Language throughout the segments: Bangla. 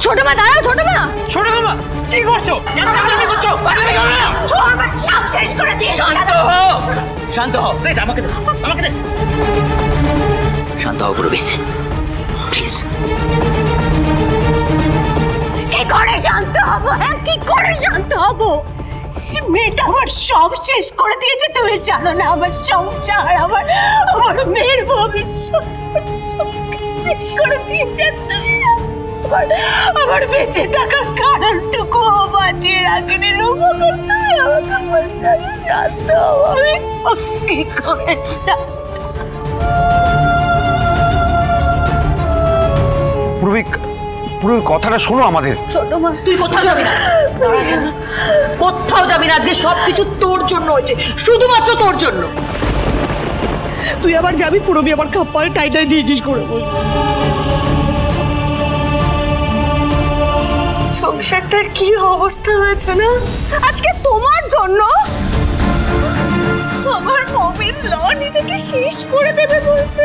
ছোট মা দাঁড়াও, ছোট মা। ছোট মা কি করছো? কি করছো? আমার সব শেষ করে দিয়ে। শান্ত হও, শান্ত হও। দে আমাকে দে, আমাকে দে। শান্ত হও পূরবী, প্লিজ। কি করে শান্ত হব? হ্যাঁ, কি করে শান্ত হব? মেয়েটা আমার সব শেষ করে দিয়েছে। তুমি জানো না আমার সংসার, আমার মেয়ের ভবিষ্যৎ সব কিছু শেষ করে দিয়েছে। আমার বেঁচে থাকার কারণটুকু বাঁচিয়ে রাখেনি রূপকর। তুমি আমাকে বলছো শান্ত হব, আমি কি করে পূর্বী, কথাটা শোনো আমাদের। ছোট মা তুই কোথাও যাবি না, কোথাও যাবি না। আজকে সবকিছু তোর জন্য হয়েছে, শুধুমাত্র তোর জন্য। তুই আবার যাবি, পূরবী আবার খাপ্পায় টাইটাই ঢিস করে বল। সংসারটার কি অবস্থা হয়েছে না আজকে তোমার জন্য। আমার মমিন ল নিজেকে শেষ করে দেবে বলছে,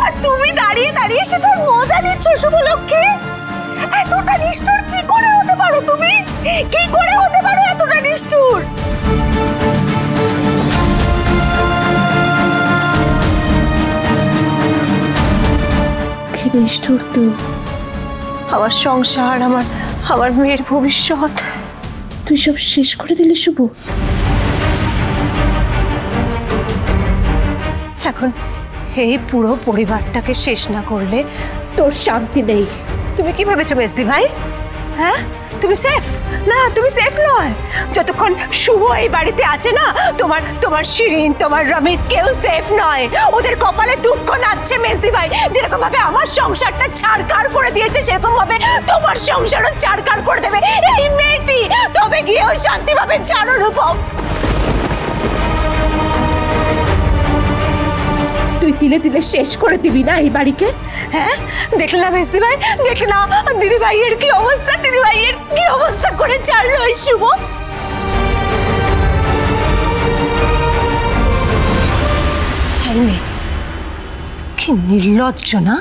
আর তুমি দাঁড়িয়ে দাঁড়িয়ে সেটার মজা নিচ্ছ। শুভলক্ষ্মী, এতটা নিষ্ঠুর কি করে হতে পারো তুমি? কি করে হতে পারো এতটা নিষ্ঠুর? কি নিষ্ঠুর তুই? আমার সংসার, আমার মেয়ের ভবিষ্যৎ তুই সব শেষ করে দিলি শুভ। এখন এই পুরো পরিবারটাকে শেষ না করলে তোর শান্তি নেই। তুমি কি ভেবেছো মেজদি ভাই? হ্যাঁ, তুমি সেফ না, তুমি সেফ নয়। যতক্ষণ শুভ এই বাড়িতে আছে না, তোমার শিরিন, তোমার রমিত কেউ সেফ নয়। ওদের কপালে দুঃখ নাচছে মেজদি ভাই। যেরকম ভাবে আমার সংসারটা ছাড়খাড় করে দিয়েছে, সেরকম ভাবে তোমার সংসারও ছাড়খাড় করে দেবে এই মেয়েটি। তবে গিয়েও শান্তি পাবে, জানো রূপক? তুই তিলে তিলে শেষ করে দিবি না এই বাড়িকে? হ্যাঁ, দেখলে না মেজদি ভাই, দেখলে না দিদি ভাইয়ের কি অবস্থা, দিদি ভাইয়ের কি অবস্থা করে ছাড়লো এই শুভ। কি নির্লজ্জ না?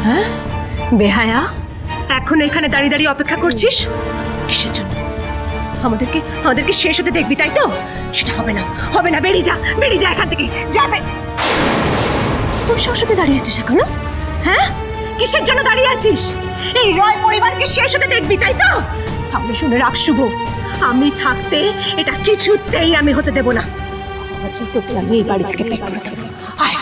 হ্যাঁ বেহায়া, এখন এখানে দাঁড়িয়ে দাঁড়িয়ে অপেক্ষা করছিস কিসের জন্য? আমাদেরকে শেষ হতে দেখবি, তাই তো? সেটা হবে না, হবে না। বেরিয়ে যা, বেরিয়ে যা এখান থেকে, যাবে। তোর সাথে দাঁড়িয়ে আছিস এখনো? হ্যাঁ, কিসের জন্য দাঁড়িয়ে আছিস? এই রয় পরিবারকে শেষ হতে দেখবি, তাই তো? তাহলে শুনে রাখ শুভ, আমি থাকতে এটা কিছুতেই আমি হতে দেব না। তোকে আমি এই বাড়ি থেকে বের করে দেবো। আয়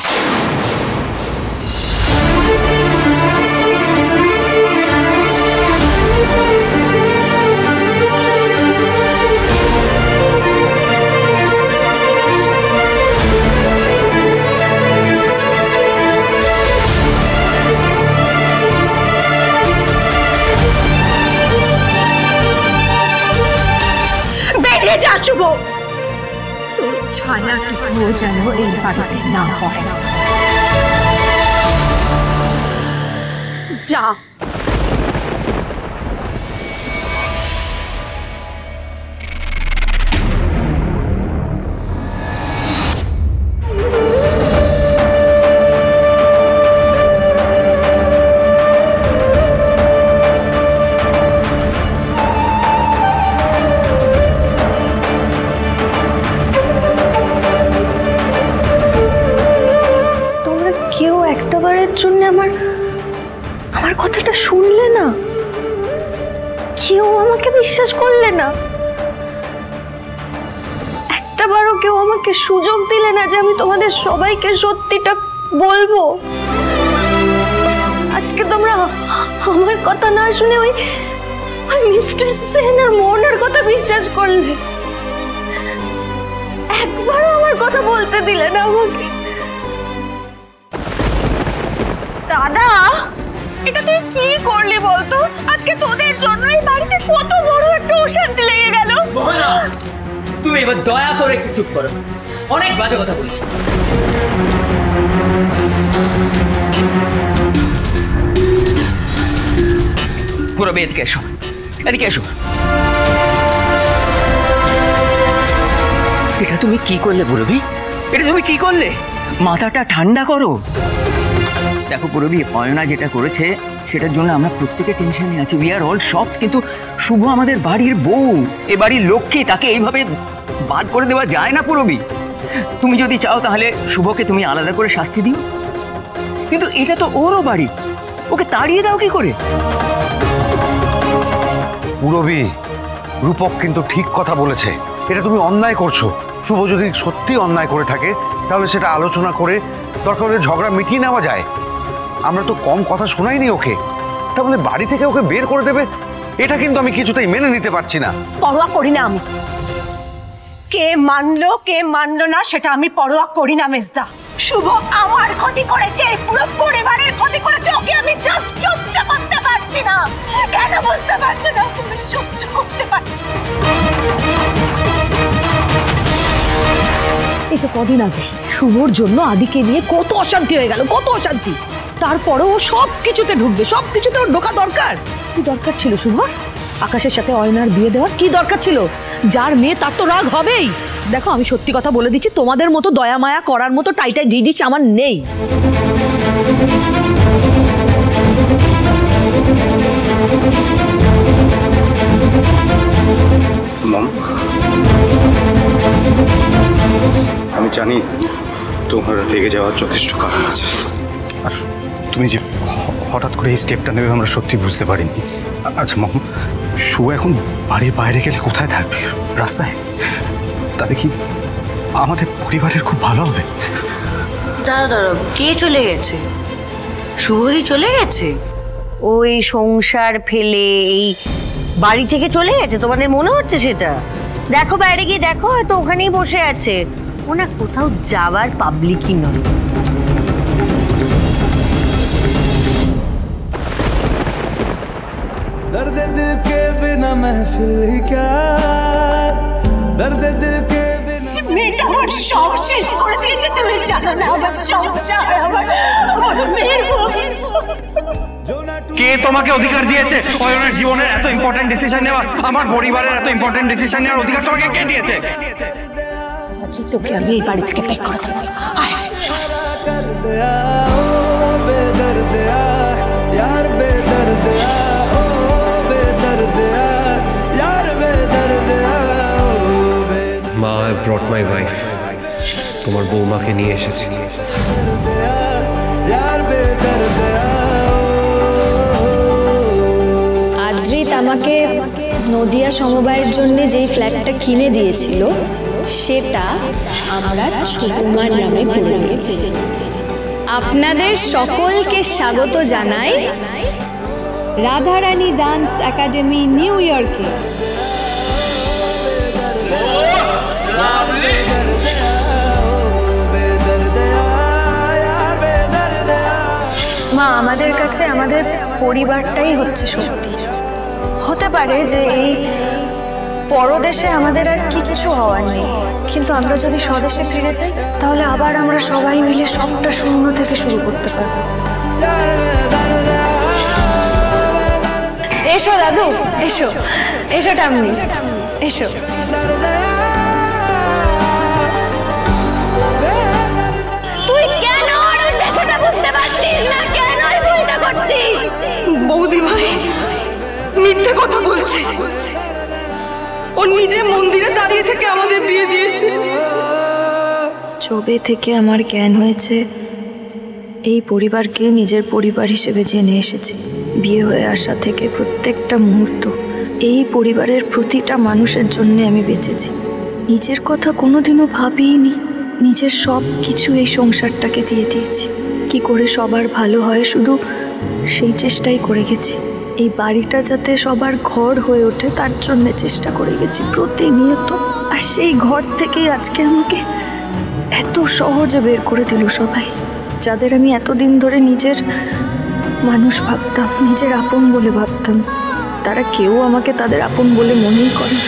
যা শুভ, তোর ছায়াটুকু যেন এই বাড়িতে না হয়। যা। জন্য আমার কথাটা শুনলে না, কেউ আমাকে বিশ্বাস করলে না, একটাবারও কেউ আমাকে সুযোগ দিলে না যে আমি তোমাদের সবাইকে সত্যিটা বলবো। আজকে তোমরা আমার কথা না শুনে ওই মিস্টার সেন আর মোহনার কথা বিশ্বাস করলে। একবারও আমার কথা বলতে দিলে না আমাকে। দাদা, এটা তুই কি করলি বলতো? আজকে তোদের জন্য এই বাড়িতে কত বড় একটা অশান্তি লেগে গেল। তুমি এবার দয়া করে একটু চুপ করো, অনেক বাজে কথা বলিস। পুরো এদিকে এসো, এদিকে এসো। এটা তুমি কি করলে পূরবী? এটা তুমি কি করলে? মাথাটা ঠান্ডা করো। দেখো পুরবী, অয়না যেটা করেছে সেটার জন্য আমরা প্রত্যেকে টেনশনে আছি, উই আর অল শকড, কিন্তু শুভ আমাদের বাড়ির বউ, এ বাড়ির লক্ষ্মী, তাকে এইভাবে বাদ করে দেওয়া যায় না পুরবী। তুমি যদি চাও তাহলে শুভকে তুমি আলাদা করে শাস্তি দিও, কিন্তু এটা তো ওরও বাড়ি, ওকে তাড়িয়ে দাও কি করে? পুরবী, রূপক কিন্তু ঠিক কথা বলেছে, এটা তুমি অন্যায় করছো। শুভ যদি সত্যি অন্যায় করে থাকে তাহলে সেটা আলোচনা করে দরকার হলে ঝগড়া মিটিয়ে নেওয়া যায়। আমরা তো কম কথা শোনাইনি ওকে, তাহলে বাড়ি থেকে ওকে বের করে দেবে, এটা কিন্তু আমি কিছুতেই মেনে নিতে পারছি না। পরোয়া করি না আমি, কে মানলো না সেটা আমি পরোয়া করি না মেজদা। শুভ আমার ক্ষতি করেছে, পুরো পরিবারের ক্ষতি করেছে, ওকে আমি জাস্ট সহ্য করতে পারছি না। কেন বুঝতে পারছো না? তুমি সহ্য করতে পারছি না। এই তো কদিন আগে শুভর জন্য আদিকে নিয়ে কত অশান্তি হয়ে গেল, কত অশান্তি। তারপরেও সব কিছুতে ঢুকবে, সব কিছুতে ওর ঢোকা দরকার। কি দরকার ছিল শুভ আকাশের সাথে অয়নার বিয়ে দেওয়ার? কি দরকার ছিল? যার মেয়ে তার তো রাগ হবেই। দেখো আমি সত্যি কথা বলে দিচ্ছি, তোমাদের মতো দয়া মায়া করার মতো টাইটাই জিনিস আমার নেই। মম, আমি জানি তোমার রেগে যাওয়ার যথেষ্ট কারণ আছে, আর তুমি যে হঠাৎ করে এই স্টেপটা নেবে আমরা সত্যি বুঝতে পারিনি। আচ্ছা মম, শুভ এখন বাড়ির বাইরে গেলে কোথায় থাকবে? রাস্তায়? তাতে কি আমাদের পরিবারের খুব ভালো হবে? দাঁড়া, কে চলে গেছে? শুভদি চলে গেছে? ওই সংসার ফেলে এই বাড়ি থেকে চলে গেছে? তোমাদের মনে হচ্ছে সেটা? দেখো বাইরে গিয়ে দেখো, হয়তো ওখানেই বসে আছে। ও না কোথাও যাওয়ার পাবলিকই নয়। दर्द दिल के बिना महफिल ही क्या, दर्द दिल के बिना। মেয়েটা আমার সব শেষ করে দিয়েছে, তুমি জানো না? আমার সংসার, আমার মেয়ের ভবিষ্যৎ। কে তোমাকে অধিকার দিয়েছে অয়নের জীবনের এত ইম্পর্টেন্ট ডিসিশন নেওয়ার, আমার পরিবারের এত ইম্পর্টেন্ট ডিসিশন নেওয়ার অধিকার তোমাকে কে দিয়েছে? আজকে তোকে আমি এই বাড়ি থেকে বের করে দেবো। আয় कर दिया ओ बेदर्दिया, यार बेदर्दिया ओ बेदर्दिया, यार बेदर्दिया ओ बेदर्दिया। মা, আই ব্রট মাই ওয়াইফ। তোমার বৌমাকে নিয়ে এসেছি। यार बेदर्दिया। আদ্রিত আমাকে নদিয়া সমবায়ের জন্য যেই ফ্ল্যাটটা কিনে দিয়েছিল সেটা আমরা সুকুমার নামে করে নিয়েছি। আপনাদের সকলকে স্বাগত জানাই রাধারানী ডান্স একাডেমি নিউ ইয়র্কে। মা, আমাদের কাছে আমাদের পরিবারটাই হচ্ছে সত্যি। হতে পারে যে এই পরদেশে আমাদের আর কিচ্ছু হওয়ার নেই, কিন্তু আমরা যদি স্বদেশে ফিরে যাই তাহলে আবার আমরা সবাই মিলে সবটা শূন্য থেকে শুরু করতে পারবো। এসো দাদু, এসো এসো টামনি, এসো। তুই কেন ওর উদ্দেশ্যটা বুঝতে পারছিস না? কেন এই ভুলটা করছিস? বৌদি ভাই মিথ্যে কথা বলছে। ও নিজে মন্দিরে দাঁড়িয়ে থেকে আমাদের বিয়ে দিয়েছে। যবে থেকে আমার জ্ঞান হয়েছে এই পরিবারকে নিজের পরিবার হিসেবে জেনে এসেছি। বিয়ে হয়ে আসা থেকে প্রত্যেকটা মুহূর্ত এই পরিবারের প্রতিটা মানুষের জন্য আমি বেঁচেছি। নিজের কথা কোনোদিনও ভাবিনি। নিজের সব কিছু এই সংসারটাকে দিয়ে দিয়েছি। কি করে সবার ভালো হয় শুধু সেই চেষ্টাই করে গেছি। এই বাড়িটা যাতে সবার ঘর হয়ে ওঠে তার জন্য চেষ্টা করে গেছি প্রতিনিয়ত। আর সেই ঘর থেকেই আজকে আমাকে এত সহজে বের করে দিল সবাই, যাদের আমি এতদিন ধরে নিজের মানুষ ভাবতাম, নিজের আপন বলে ভাবতাম। তারা কেউ আমাকে তাদের আপন বলে মনেই করে না।